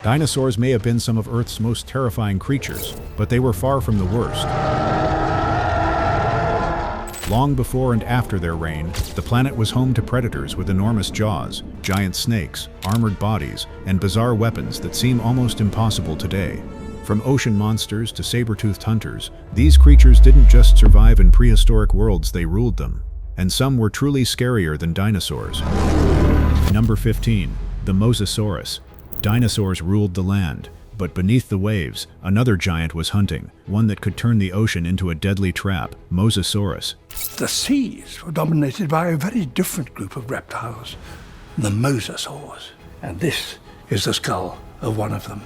Dinosaurs may have been some of Earth's most terrifying creatures, but they were far from the worst. Long before and after their reign, the planet was home to predators with enormous jaws, giant snakes, armored bodies, and bizarre weapons that seem almost impossible today. From ocean monsters to saber-toothed hunters, these creatures didn't just survive in prehistoric worlds, they ruled them. And some were truly scarier than dinosaurs. Number 15. The Mosasaurus. Dinosaurs ruled the land, but beneath the waves, another giant was hunting, one that could turn the ocean into a deadly trap, Mosasaurus. The seas were dominated by a very different group of reptiles, the Mosasaurs. And this is the skull of one of them.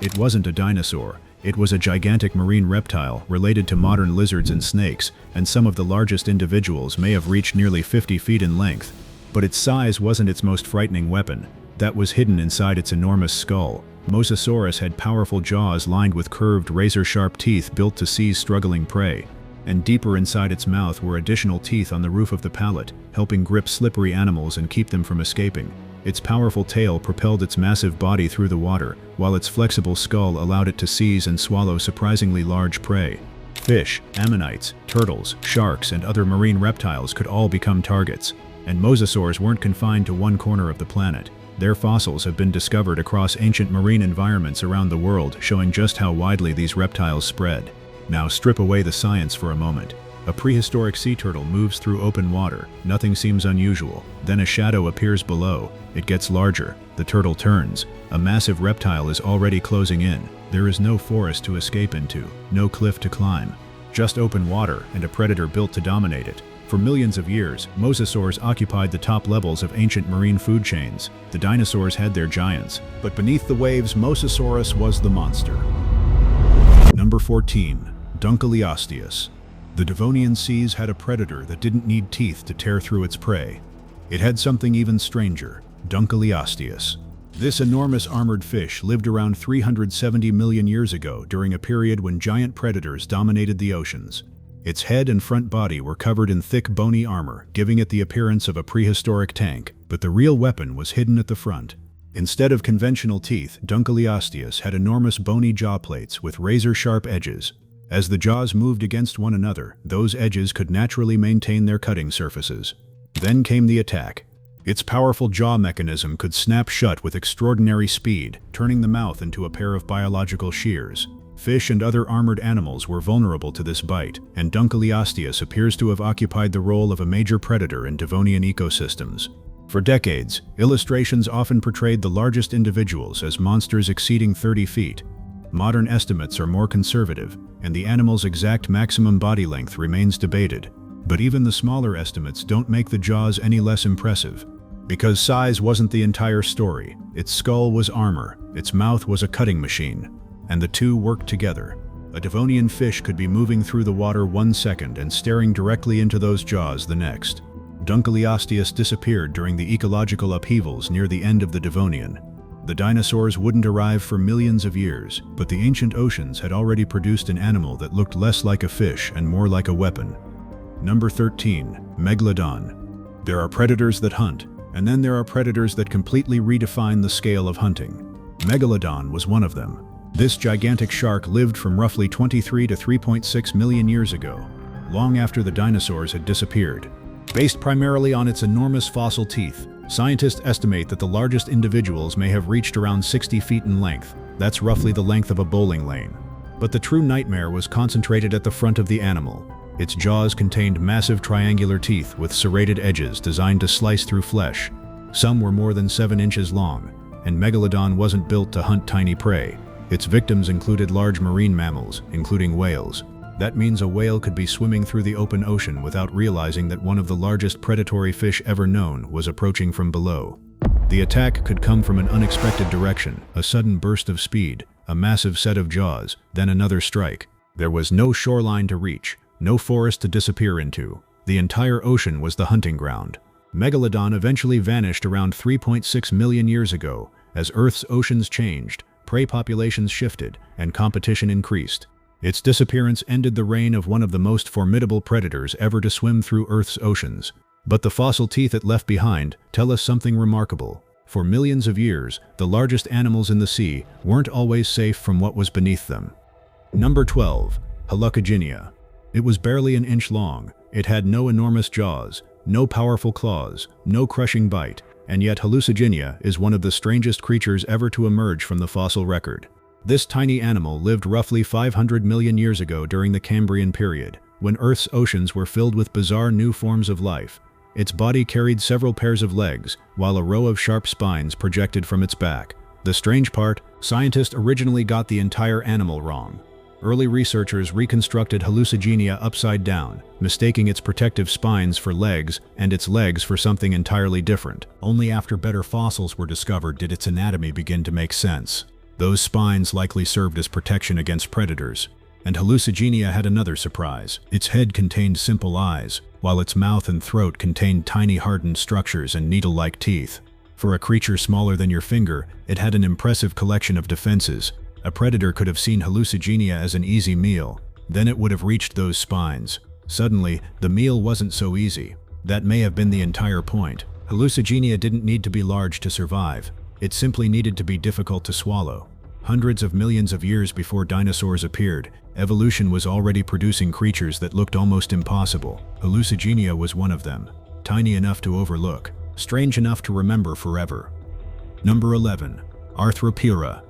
It wasn't a dinosaur. It was a gigantic marine reptile related to modern lizards and snakes, and some of the largest individuals may have reached nearly 50 feet in length. But its size wasn't its most frightening weapon. That was hidden inside its enormous skull. Mosasaurus had powerful jaws lined with curved, razor-sharp teeth built to seize struggling prey. And deeper inside its mouth were additional teeth on the roof of the palate, helping grip slippery animals and keep them from escaping. Its powerful tail propelled its massive body through the water, while its flexible skull allowed it to seize and swallow surprisingly large prey. Fish, ammonites, turtles, sharks, and other marine reptiles could all become targets. And mosasaurs weren't confined to one corner of the planet. Their fossils have been discovered across ancient marine environments around the world, showing just how widely these reptiles spread. Now strip away the science for a moment. A prehistoric sea turtle moves through open water. Nothing seems unusual. Then a shadow appears below. It gets larger. The turtle turns. A massive reptile is already closing in. There is no forest to escape into, no cliff to climb. Just open water and a predator built to dominate it. For millions of years, mosasaurs occupied the top levels of ancient marine food chains. The dinosaurs had their giants, but beneath the waves, Mosasaurus was the monster. Number 14. Dunkleosteus. The Devonian seas had a predator that didn't need teeth to tear through its prey. It had something even stranger, Dunkleosteus. This enormous armored fish lived around 370 million years ago during a period when giant predators dominated the oceans. Its head and front body were covered in thick bony armor, giving it the appearance of a prehistoric tank, but the real weapon was hidden at the front. Instead of conventional teeth, Dunkleosteus had enormous bony jaw plates with razor-sharp edges. As the jaws moved against one another, those edges could naturally maintain their cutting surfaces. Then came the attack. Its powerful jaw mechanism could snap shut with extraordinary speed, turning the mouth into a pair of biological shears. Fish and other armored animals were vulnerable to this bite, and Dunkleosteus appears to have occupied the role of a major predator in Devonian ecosystems. For decades, illustrations often portrayed the largest individuals as monsters exceeding 30 feet. Modern estimates are more conservative, and the animal's exact maximum body length remains debated. But even the smaller estimates don't make the jaws any less impressive. Because size wasn't the entire story. Its skull was armor, its mouth was a cutting machine, and the two worked together. A Devonian fish could be moving through the water 1 second and staring directly into those jaws the next. Dunkleosteus disappeared during the ecological upheavals near the end of the Devonian. The dinosaurs wouldn't arrive for millions of years, but the ancient oceans had already produced an animal that looked less like a fish and more like a weapon. Number 13. Megalodon. There are predators that hunt, and then there are predators that completely redefine the scale of hunting. Megalodon was one of them. This gigantic shark lived from roughly 23 to 3.6 million years ago, long after the dinosaurs had disappeared. Based primarily on its enormous fossil teeth, scientists estimate that the largest individuals may have reached around 60 feet in length. That's roughly the length of a bowling lane. But the true nightmare was concentrated at the front of the animal. Its jaws contained massive triangular teeth with serrated edges designed to slice through flesh. Some were more than 7 inches long, and Megalodon wasn't built to hunt tiny prey. Its victims included large marine mammals, including whales. That means a whale could be swimming through the open ocean without realizing that one of the largest predatory fish ever known was approaching from below. The attack could come from an unexpected direction, a sudden burst of speed, a massive set of jaws, then another strike. There was no shoreline to reach, no forest to disappear into. The entire ocean was the hunting ground. Megalodon eventually vanished around 3.6 million years ago. As Earth's oceans changed, prey populations shifted, and competition increased. Its disappearance ended the reign of one of the most formidable predators ever to swim through Earth's oceans. But the fossil teeth it left behind tell us something remarkable. For millions of years, the largest animals in the sea weren't always safe from what was beneath them. Number 12. Hallucigenia. It was barely an inch long. It had no enormous jaws, no powerful claws, no crushing bite, and yet Hallucigenia is one of the strangest creatures ever to emerge from the fossil record. This tiny animal lived roughly 500 million years ago during the Cambrian period, when Earth's oceans were filled with bizarre new forms of life. Its body carried several pairs of legs, while a row of sharp spines projected from its back. The strange part, scientists originally got the entire animal wrong. Early researchers reconstructed Hallucigenia upside down, mistaking its protective spines for legs and its legs for something entirely different. Only after better fossils were discovered did its anatomy begin to make sense. Those spines likely served as protection against predators. And Hallucigenia had another surprise. Its head contained simple eyes, while its mouth and throat contained tiny hardened structures and needle-like teeth. For a creature smaller than your finger, it had an impressive collection of defenses. A predator could have seen Hallucigenia as an easy meal. Then it would have reached those spines. Suddenly, the meal wasn't so easy. That may have been the entire point. Hallucigenia didn't need to be large to survive. It simply needed to be difficult to swallow. Hundreds of millions of years before dinosaurs appeared, evolution was already producing creatures that looked almost impossible. Hallucigenia was one of them. Tiny enough to overlook, strange enough to remember forever. Number 11. Arthropleura.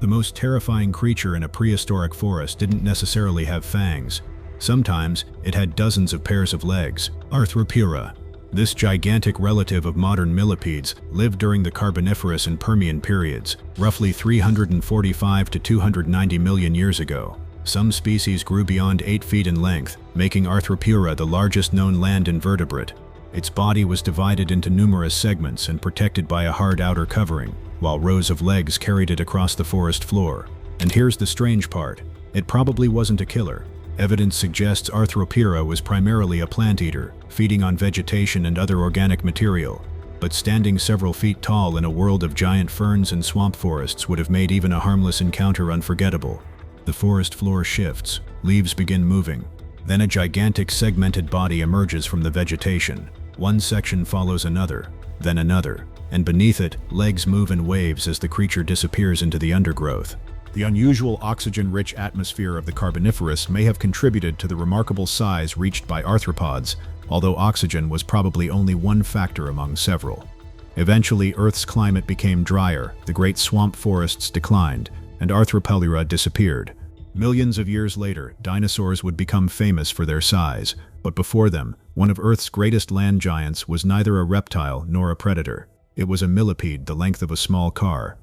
The most terrifying creature in a prehistoric forest didn't necessarily have fangs. Sometimes, it had dozens of pairs of legs. Arthropleura. This gigantic relative of modern millipedes lived during the Carboniferous and Permian periods, roughly 345 to 290 million years ago. Some species grew beyond 8 feet in length, making Arthropleura the largest known land invertebrate. Its body was divided into numerous segments and protected by a hard outer covering, while rows of legs carried it across the forest floor. And here's the strange part. It probably wasn't a killer. Evidence suggests Arthropleura was primarily a plant eater, feeding on vegetation and other organic material. But standing several feet tall in a world of giant ferns and swamp forests would have made even a harmless encounter unforgettable. The forest floor shifts, leaves begin moving. Then a gigantic segmented body emerges from the vegetation. One section follows another, then another, and beneath it, legs move in waves as the creature disappears into the undergrowth. The unusual oxygen-rich atmosphere of the Carboniferous may have contributed to the remarkable size reached by arthropods, although oxygen was probably only one factor among several. Eventually, Earth's climate became drier, the great swamp forests declined, and Arthropleura disappeared. Millions of years later, dinosaurs would become famous for their size, but before them, one of Earth's greatest land giants was neither a reptile nor a predator. It was a millipede the length of a small car.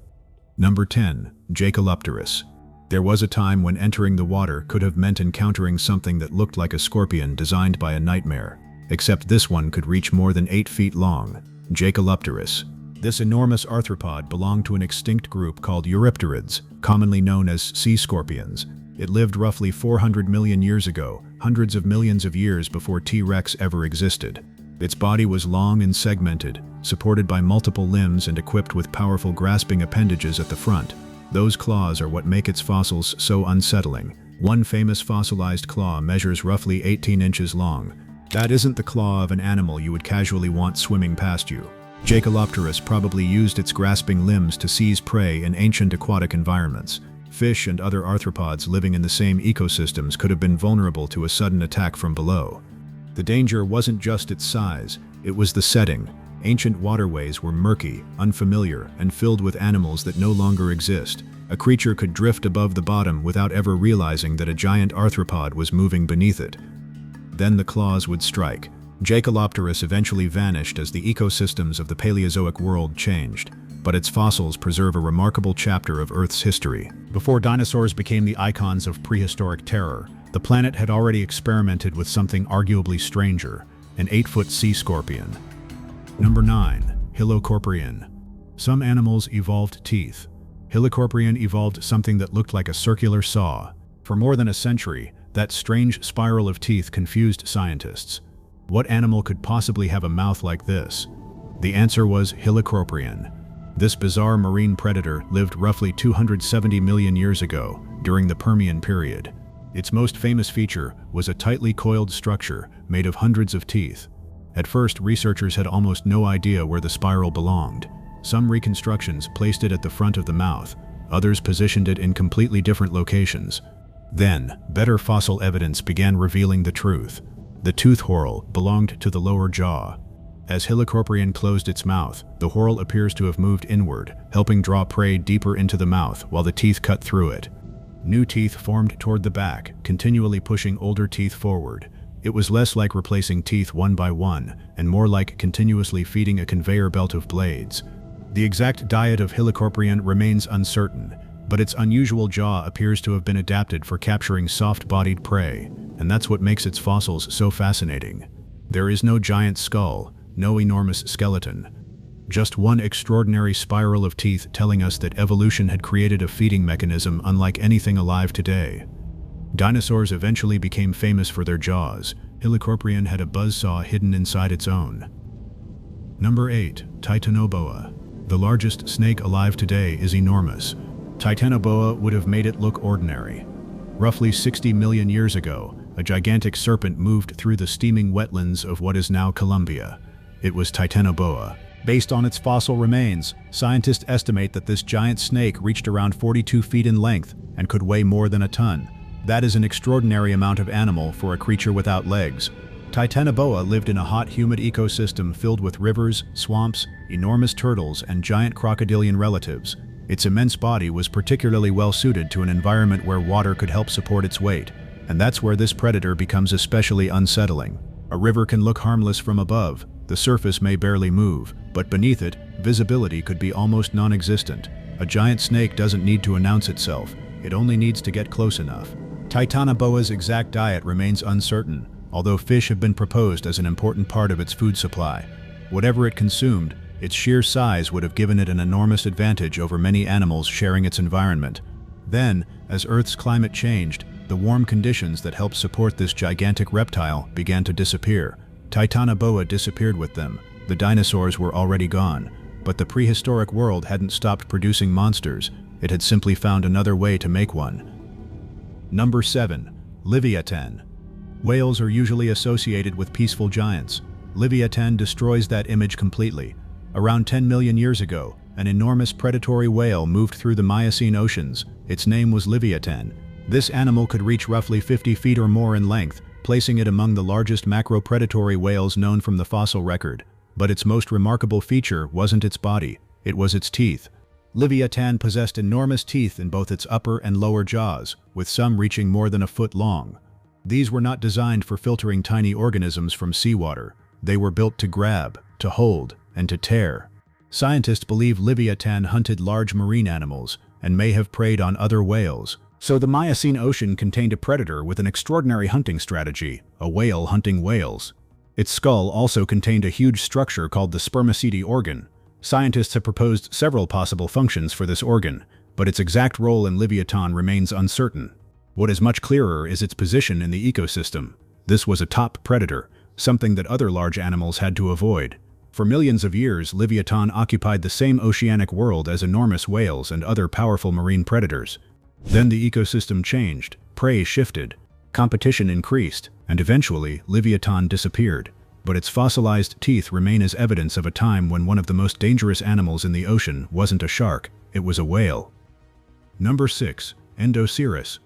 Number 10. Jaekelopterus. There was a time when entering the water could have meant encountering something that looked like a scorpion designed by a nightmare. Except this one could reach more than 8 feet long. Jaekelopterus. This enormous arthropod belonged to an extinct group called Eurypterids, commonly known as sea scorpions. It lived roughly 400 million years ago, hundreds of millions of years before T-Rex ever existed. Its body was long and segmented, supported by multiple limbs and equipped with powerful grasping appendages at the front. Those claws are what make its fossils so unsettling. One famous fossilized claw measures roughly 18 inches long. That isn't the claw of an animal you would casually want swimming past you. Jaekelopterus probably used its grasping limbs to seize prey in ancient aquatic environments. Fish and other arthropods living in the same ecosystems could have been vulnerable to a sudden attack from below. The danger wasn't just its size, it was the setting. Ancient waterways were murky, unfamiliar, and filled with animals that no longer exist. A creature could drift above the bottom without ever realizing that a giant arthropod was moving beneath it. Then the claws would strike. Jaekelopterus eventually vanished as the ecosystems of the Paleozoic world changed, but its fossils preserve a remarkable chapter of Earth's history. Before dinosaurs became the icons of prehistoric terror, the planet had already experimented with something arguably stranger, an 8-foot sea scorpion. Number 9. Helicoprion. Some animals evolved teeth. Helicoprion evolved something that looked like a circular saw. For more than a century, that strange spiral of teeth confused scientists. What animal could possibly have a mouth like this? The answer was Helicoprion. This bizarre marine predator lived roughly 270 million years ago, during the Permian period. Its most famous feature was a tightly coiled structure made of hundreds of teeth. At first, researchers had almost no idea where the spiral belonged. Some reconstructions placed it at the front of the mouth, others positioned it in completely different locations. Then, better fossil evidence began revealing the truth. The tooth whorl belonged to the lower jaw. As Helicoprion closed its mouth, the whorl appears to have moved inward, helping draw prey deeper into the mouth while the teeth cut through it. New teeth formed toward the back, continually pushing older teeth forward. It was less like replacing teeth one by one, and more like continuously feeding a conveyor belt of blades. The exact diet of Helicoprion remains uncertain, but its unusual jaw appears to have been adapted for capturing soft-bodied prey, and that's what makes its fossils so fascinating. There is no giant skull, no enormous skeleton. Just one extraordinary spiral of teeth telling us that evolution had created a feeding mechanism unlike anything alive today. Dinosaurs eventually became famous for their jaws. Helicoprion had a buzzsaw hidden inside its own. Number 8. Titanoboa. The largest snake alive today is enormous. Titanoboa would have made it look ordinary. Roughly 60 million years ago, a gigantic serpent moved through the steaming wetlands of what is now Colombia. It was Titanoboa. Based on its fossil remains, scientists estimate that this giant snake reached around 42 feet in length and could weigh more than a ton. That is an extraordinary amount of animal for a creature without legs. Titanoboa lived in a hot, humid ecosystem filled with rivers, swamps, enormous turtles, and giant crocodilian relatives. Its immense body was particularly well suited to an environment where water could help support its weight, and that's where this predator becomes especially unsettling. A river can look harmless from above, the surface may barely move, but beneath it, visibility could be almost non-existent. A giant snake doesn't need to announce itself, it only needs to get close enough. Titanoboa's exact diet remains uncertain, although fish have been proposed as an important part of its food supply. Whatever it consumed, its sheer size would have given it an enormous advantage over many animals sharing its environment. Then, as Earth's climate changed, the warm conditions that helped support this gigantic reptile began to disappear. Titanoboa disappeared with them. The dinosaurs were already gone, but the prehistoric world hadn't stopped producing monsters. It had simply found another way to make one. Number 7. Livyatan. Whales are usually associated with peaceful giants. Livyatan destroys that image completely. Around 10 million years ago, an enormous predatory whale moved through the Miocene oceans. Its name was Livyatan. This animal could reach roughly 50 feet or more in length, placing it among the largest macropredatory whales known from the fossil record. But its most remarkable feature wasn't its body, it was its teeth. Livyatan possessed enormous teeth in both its upper and lower jaws, with some reaching more than a foot long. These were not designed for filtering tiny organisms from seawater. They were built to grab, to hold, and to tear. Scientists believe Livyatan hunted large marine animals and may have preyed on other whales. So the Miocene Ocean contained a predator with an extraordinary hunting strategy, a whale hunting whales. Its skull also contained a huge structure called the spermaceti organ. Scientists have proposed several possible functions for this organ, but its exact role in Livyatan remains uncertain. What is much clearer is its position in the ecosystem. This was a top predator, something that other large animals had to avoid. For millions of years, Livyatan occupied the same oceanic world as enormous whales and other powerful marine predators. Then the ecosystem changed, prey shifted, competition increased, and eventually Livyatan disappeared. But its fossilized teeth remain as evidence of a time when one of the most dangerous animals in the ocean wasn't a shark, it was a whale. Number 6. Endoceras.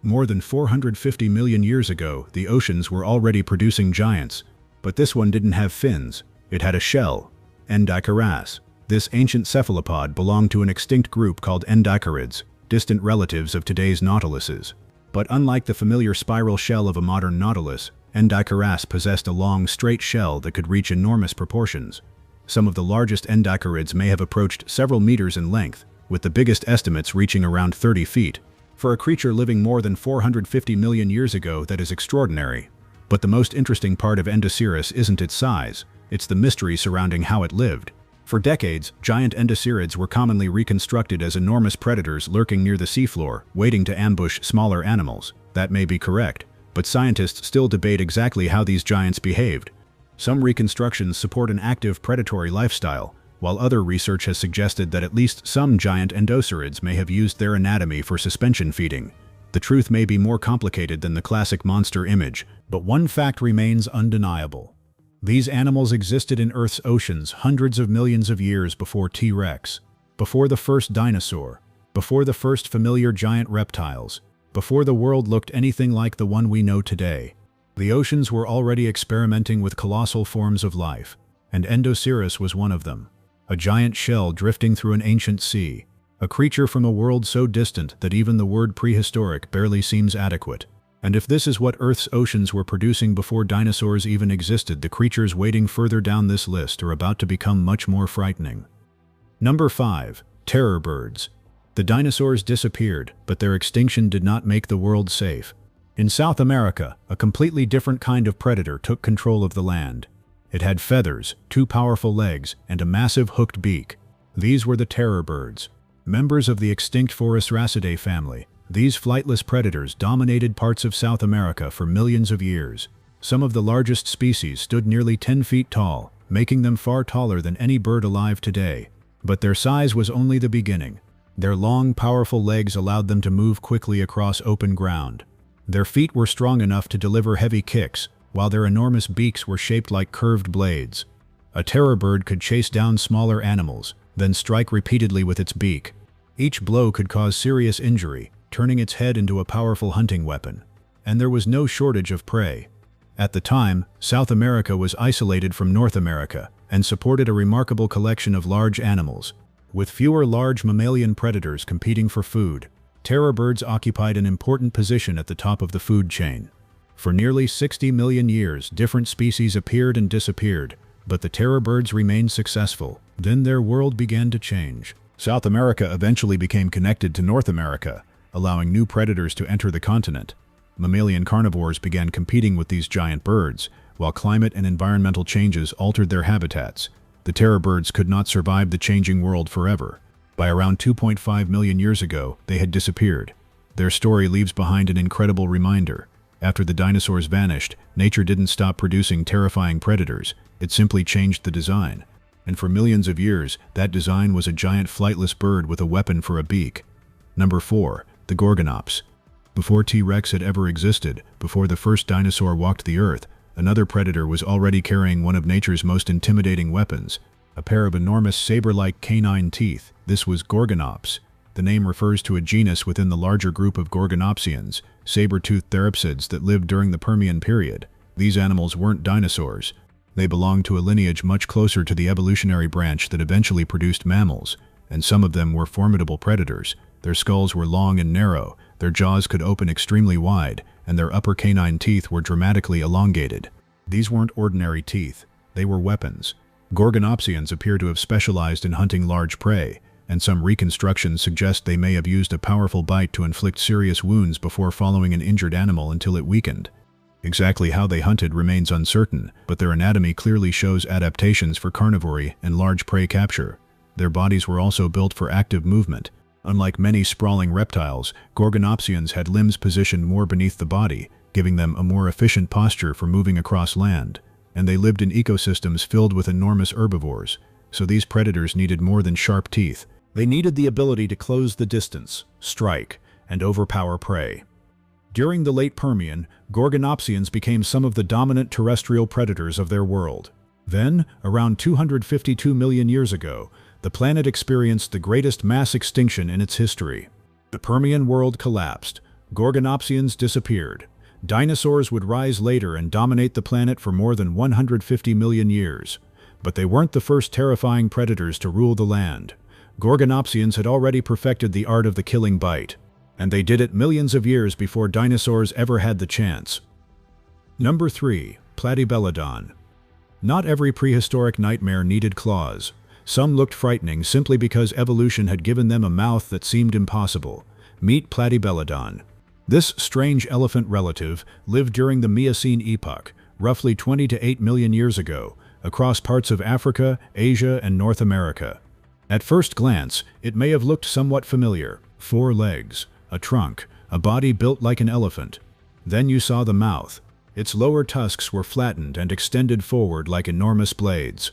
More than 450 million years ago, the oceans were already producing giants, but this one didn't have fins. It had a shell, Endoceras. This ancient cephalopod belonged to an extinct group called Endocerids, distant relatives of today's nautiluses. But unlike the familiar spiral shell of a modern nautilus, Endoceras possessed a long, straight shell that could reach enormous proportions. Some of the largest endocerids may have approached several meters in length, with the biggest estimates reaching around 30 feet. For a creature living more than 450 million years ago, that is extraordinary. But the most interesting part of Endoceras isn't its size, it's the mystery surrounding how it lived. For decades, giant endocerids were commonly reconstructed as enormous predators lurking near the seafloor, waiting to ambush smaller animals. That may be correct, but scientists still debate exactly how these giants behaved. Some reconstructions support an active predatory lifestyle, while other research has suggested that at least some giant endocerids may have used their anatomy for suspension feeding. The truth may be more complicated than the classic monster image, but one fact remains undeniable. These animals existed in Earth's oceans hundreds of millions of years before T-Rex, before the first dinosaur, before the first familiar giant reptiles, before the world looked anything like the one we know today. The oceans were already experimenting with colossal forms of life, and Endoceras was one of them. A giant shell drifting through an ancient sea, a creature from a world so distant that even the word prehistoric barely seems adequate. And if this is what Earth's oceans were producing before dinosaurs even existed, the creatures waiting further down this list are about to become much more frightening. Number 5. Terror birds. The dinosaurs disappeared, but their extinction did not make the world safe. In South America, a completely different kind of predator took control of the land. It had feathers, 2 powerful legs, and a massive hooked beak. These were the terror birds. Members of the extinct Phorusrhacidae family, these flightless predators dominated parts of South America for millions of years. Some of the largest species stood nearly 10 feet tall, making them far taller than any bird alive today. But their size was only the beginning. Their long, powerful legs allowed them to move quickly across open ground. Their feet were strong enough to deliver heavy kicks, while their enormous beaks were shaped like curved blades. A terror bird could chase down smaller animals, then strike repeatedly with its beak. Each blow could cause serious injury, turning its head into a powerful hunting weapon. And there was no shortage of prey. At the time, South America was isolated from North America and supported a remarkable collection of large animals. With fewer large mammalian predators competing for food, terror birds occupied an important position at the top of the food chain. For nearly 60 million years, different species appeared and disappeared, but the terror birds remained successful. Then their world began to change. South America eventually became connected to North America, allowing new predators to enter the continent. Mammalian carnivores began competing with these giant birds, while climate and environmental changes altered their habitats. The terror birds could not survive the changing world forever. By around 2.5 million years ago, they had disappeared. Their story leaves behind an incredible reminder. After the dinosaurs vanished, nature didn't stop producing terrifying predators, it simply changed the design. And for millions of years, that design was a giant flightless bird with a weapon for a beak. Number 4. The Gorgonops. Before T-Rex had ever existed, before the first dinosaur walked the earth, another predator was already carrying one of nature's most intimidating weapons, a pair of enormous saber-like canine teeth. This was Gorgonops. The name refers to a genus within the larger group of Gorgonopsians, saber-toothed therapsids that lived during the Permian period. These animals weren't dinosaurs. They belonged to a lineage much closer to the evolutionary branch that eventually produced mammals, and some of them were formidable predators. Their skulls were long and narrow, their jaws could open extremely wide, and their upper canine teeth were dramatically elongated. These weren't ordinary teeth, they were weapons. Gorgonopsians appear to have specialized in hunting large prey, and some reconstructions suggest they may have used a powerful bite to inflict serious wounds before following an injured animal until it weakened. Exactly how they hunted remains uncertain, but their anatomy clearly shows adaptations for carnivory and large prey capture. Their bodies were also built for active movement. Unlike many sprawling reptiles, Gorgonopsians had limbs positioned more beneath the body, giving them a more efficient posture for moving across land. And they lived in ecosystems filled with enormous herbivores, so these predators needed more than sharp teeth. They needed the ability to close the distance, strike, and overpower prey. During the late Permian, Gorgonopsians became some of the dominant terrestrial predators of their world. Then, around 252 million years ago, the planet experienced the greatest mass extinction in its history. The Permian world collapsed. Gorgonopsians disappeared. Dinosaurs would rise later and dominate the planet for more than 150 million years. But they weren't the first terrifying predators to rule the land. Gorgonopsians had already perfected the art of the killing bite, and they did it millions of years before dinosaurs ever had the chance. Number 3. Platybelodon. Not every prehistoric nightmare needed claws. Some looked frightening simply because evolution had given them a mouth that seemed impossible. Meet Platybelodon. This strange elephant relative lived during the Miocene epoch, roughly 20 to 8 million years ago, across parts of Africa, Asia, and North America. At first glance, it may have looked somewhat familiar. 4 legs, a trunk, a body built like an elephant. Then you saw the mouth. Its lower tusks were flattened and extended forward like enormous blades.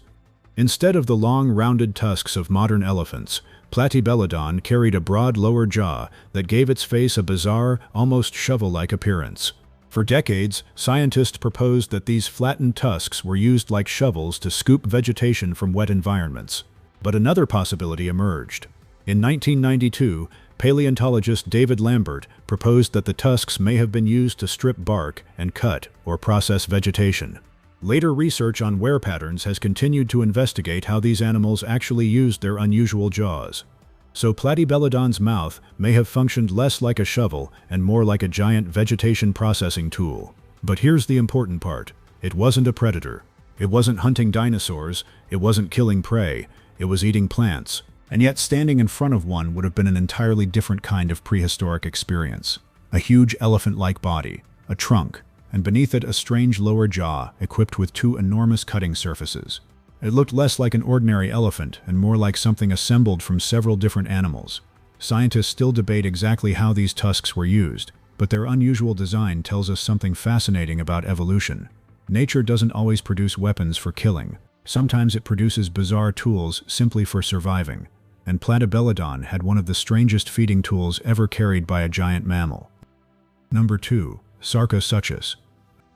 Instead of the long, rounded tusks of modern elephants, Platybelodon carried a broad lower jaw that gave its face a bizarre, almost shovel-like appearance. For decades, scientists proposed that these flattened tusks were used like shovels to scoop vegetation from wet environments. But another possibility emerged. In 1992, paleontologist David Lambert proposed that the tusks may have been used to strip bark and cut or process vegetation. Later research on wear patterns has continued to investigate how these animals actually used their unusual jaws. So Platybelodon's mouth may have functioned less like a shovel and more like a giant vegetation processing tool. But here's the important part. It wasn't a predator. It wasn't hunting dinosaurs. It wasn't killing prey. It was eating plants. And yet standing in front of one would have been an entirely different kind of prehistoric experience. A huge elephant-like body, a trunk, and beneath it a strange lower jaw equipped with two enormous cutting surfaces. It looked less like an ordinary elephant and more like something assembled from several different animals. Scientists still debate exactly how these tusks were used, but their unusual design tells us something fascinating about evolution. Nature doesn't always produce weapons for killing. Sometimes it produces bizarre tools simply for surviving. And Platybelodon had one of the strangest feeding tools ever carried by a giant mammal. Number 2. Sarcosuchus.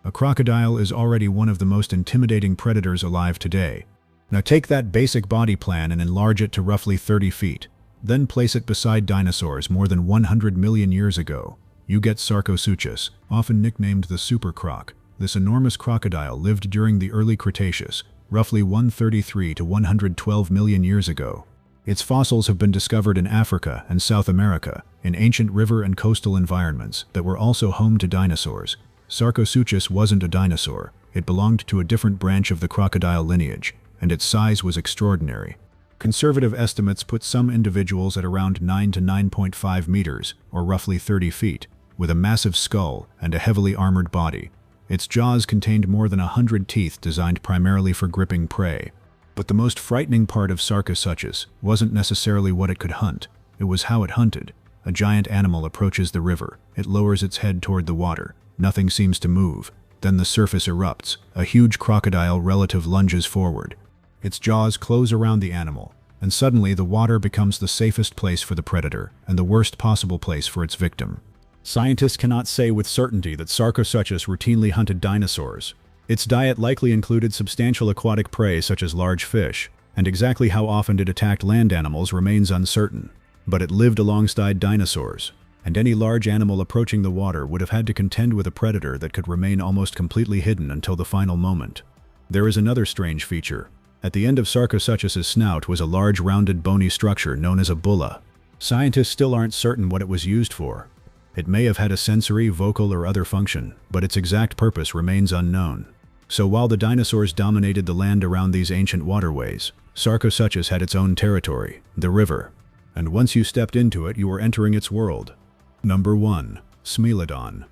A crocodile is already one of the most intimidating predators alive today. Now take that basic body plan and enlarge it to roughly 30 feet. Then place it beside dinosaurs more than 100 million years ago. You get Sarcosuchus, often nicknamed the super croc. This enormous crocodile lived during the early Cretaceous, roughly 133 to 112 million years ago. Its fossils have been discovered in Africa and South America, in ancient river and coastal environments that were also home to dinosaurs. Sarcosuchus wasn't a dinosaur. It belonged to a different branch of the crocodile lineage, and its size was extraordinary. Conservative estimates put some individuals at around 9 to 9.5 meters, or roughly 30 feet, with a massive skull and a heavily armored body. Its jaws contained more than 100 teeth designed primarily for gripping prey. But the most frightening part of Sarcosuchus wasn't necessarily what it could hunt. It was how it hunted. A giant animal approaches the river. It lowers its head toward the water. Nothing seems to move. Then the surface erupts. A huge crocodile relative lunges forward. Its jaws close around the animal, and suddenly the water becomes the safest place for the predator and the worst possible place for its victim. Scientists cannot say with certainty that Sarcosuchus routinely hunted dinosaurs. Its diet likely included substantial aquatic prey such as large fish, and exactly how often it attacked land animals remains uncertain. But it lived alongside dinosaurs, and any large animal approaching the water would have had to contend with a predator that could remain almost completely hidden until the final moment. There is another strange feature. At the end of Sarcosuchus's snout was a large rounded bony structure known as a bulla. Scientists still aren't certain what it was used for. It may have had a sensory, vocal, or other function, but its exact purpose remains unknown. So while the dinosaurs dominated the land around these ancient waterways, Sarcosuchus had its own territory, the river. And once you stepped into it, you were entering its world. Number 1. Smilodon.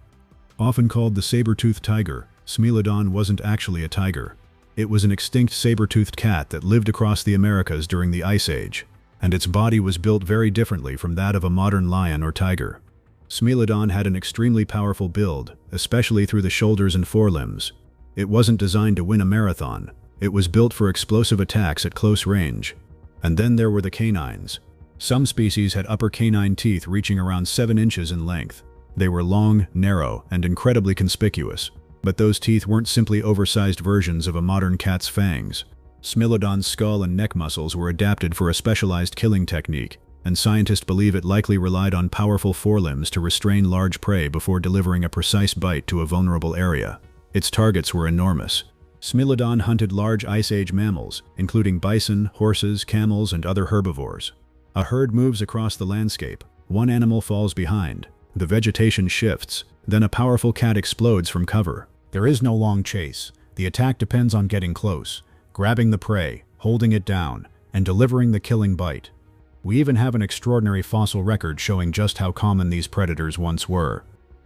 Often called the saber-toothed tiger, Smilodon wasn't actually a tiger. It was an extinct saber-toothed cat that lived across the Americas during the Ice Age, and its body was built very differently from that of a modern lion or tiger. Smilodon had an extremely powerful build, especially through the shoulders and forelimbs. It wasn't designed to win a marathon. It was built for explosive attacks at close range. And then there were the canines. Some species had upper canine teeth reaching around 7 inches in length. They were long, narrow, and incredibly conspicuous. But those teeth weren't simply oversized versions of a modern cat's fangs. Smilodon's skull and neck muscles were adapted for a specialized killing technique, and scientists believe it likely relied on powerful forelimbs to restrain large prey before delivering a precise bite to a vulnerable area. Its targets were enormous. Smilodon hunted large Ice Age mammals, including bison, horses, camels, and other herbivores. A herd moves across the landscape. One animal falls behind. The vegetation shifts. Then a powerful cat explodes from cover. There is no long chase. The attack depends on getting close, grabbing the prey, holding it down, and delivering the killing bite. We even have an extraordinary fossil record showing just how common these predators once were.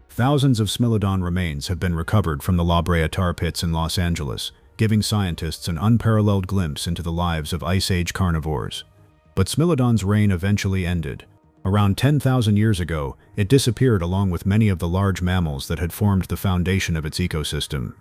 Thousands of Smilodon remains have been recovered from the La Brea tar pits in Los Angeles, giving scientists an unparalleled glimpse into the lives of Ice Age carnivores. But Smilodon's reign eventually ended. Around 10,000 years ago, it disappeared along with many of the large mammals that had formed the foundation of its ecosystem.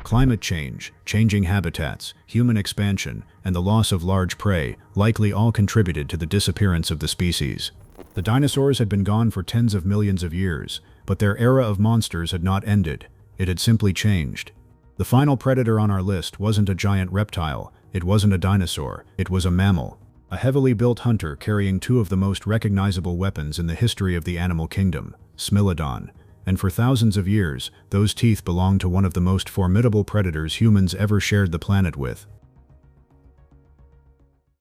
Climate change, changing habitats, human expansion, and the loss of large prey likely all contributed to the disappearance of the species. The dinosaurs had been gone for tens of millions of years, but their era of monsters had not ended. It had simply changed. The final predator on our list wasn't a giant reptile, it wasn't a dinosaur, it was a mammal. A heavily built hunter carrying two of the most recognizable weapons in the history of the animal kingdom, Smilodon. And for thousands of years, those teeth belonged to one of the most formidable predators humans ever shared the planet with.